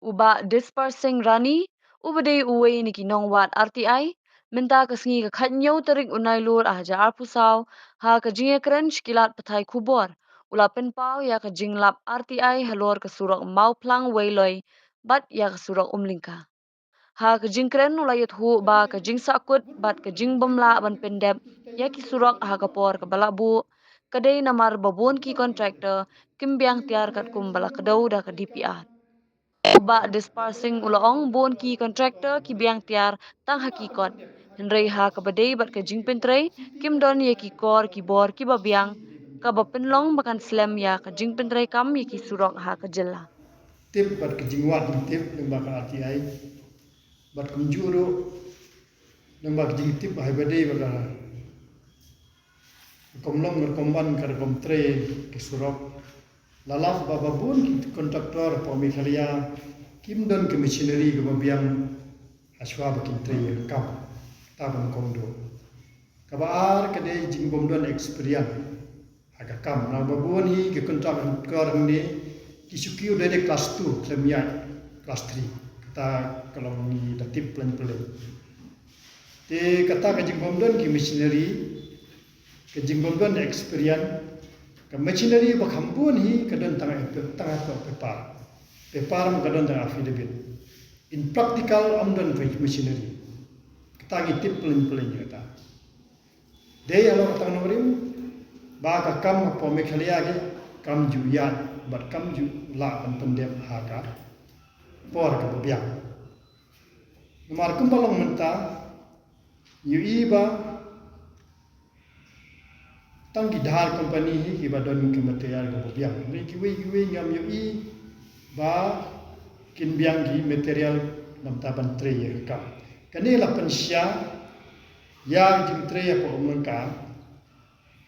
Uba dispersing rani, ubade uwe ni kinong wat RTI, minta kesengi ke khatnyo terik unai lur ahja arpusaw, ha ke jinge keren shkilat patai kubor, ula penpau ya ke jinglap RTI halor ke surok mau plang weiloy, bat ya ke surok umlingka. Ha ke jingkren ula yut hu ba ke jing sakut bat ke jing bomla ban pendep, ya ki surok ha ke por ke balabu, kadai namar babon ki kontraktor, kimbiang tiar kat kumbala kedau dah ke DPR. Uba dispersing ulaong bon ki kontraktor ki biang tiar tang hakikot. Henry ha kabadai bat ke jing pentrei kim don ye ki kor ki bor ki babiang ka bapenlong makan slam ya ke jing pentrei kam ye ki surok ha ke jela. Tip bat kejingwat tip lembaga RTI bat kunjuru lembaga jing tip hai badai baga komlong berkomban kar komtre ke surok lalaf bababun ki kontraktor pomi khalia kim don ke machinery ke babiang aswa bakin tre kam tabang komdo kabar kade jing bomdon experience aga kam na babun hi ke kontraktor ni kisukiu dari kelas 2 klemia kelas 3 kata kalau ni datip plan te kata ke jing bomdon ki machinery ke jing bomdon experience ke machinery bakhambun hi kadon tangah pepar kadon tangah affidavit in practical amdon machinery kata ngitip plan kata de alo kata norim ba ka kam po mekhalia ge kam juyat bat kam ju la kan pendem haka por ka biang nomor kumbalong menta yu iba tang ki dhar company hi ki badon ke material ka biang ni ki we ngam yu i ba kin biang ki material nam taban tre ye ka kanila pensya ya jim tre ya po umangka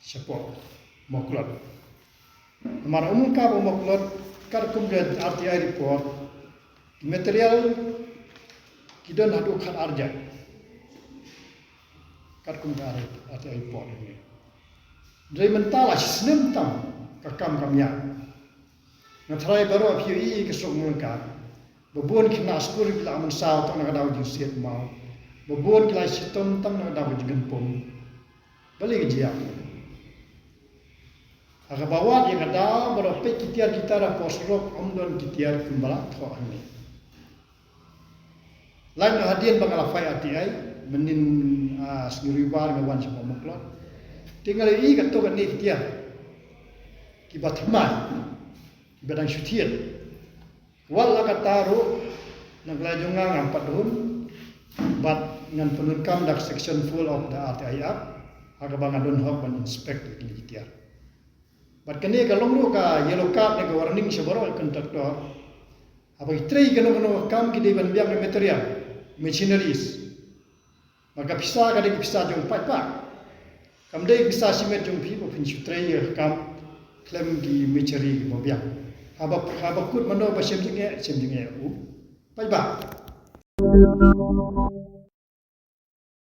siapa moklot nomor umangka po moklot kar kumdet RTI report material kidon hadu khat arja kar kumdet RTI report ini dari mentala sinem tam kakam kamya ngatrai baru api i kesuk mungka babon kina askur kila aman saw tak nak daw jusiat mau babon kila sitom tam nak daw jigen pom balik jiak aga bawat yang ada baru pe kitiar kita ra posrok omdon kitiar kumbala tho ani lain hadian bangala fai RTI menin sngribar ngawan sa moklot tinggal i kato kan ni kitiar kibatman badang syutian wala kataru naglajunga ngampat dun bat ngan penunkam dak section full of the RTI app aga bangadun hok ban inspect kitiar bat kene kalong ru ka yellow card ne warning sebaro kontraktor apa itrei kano kam ki de ban biang material machineries maka bisa ka de bisa jong pa kam de bisa simet jong pi po pin sutrei kam klem ki machinery ki biang haba kut mano ba sem jinge u pai ba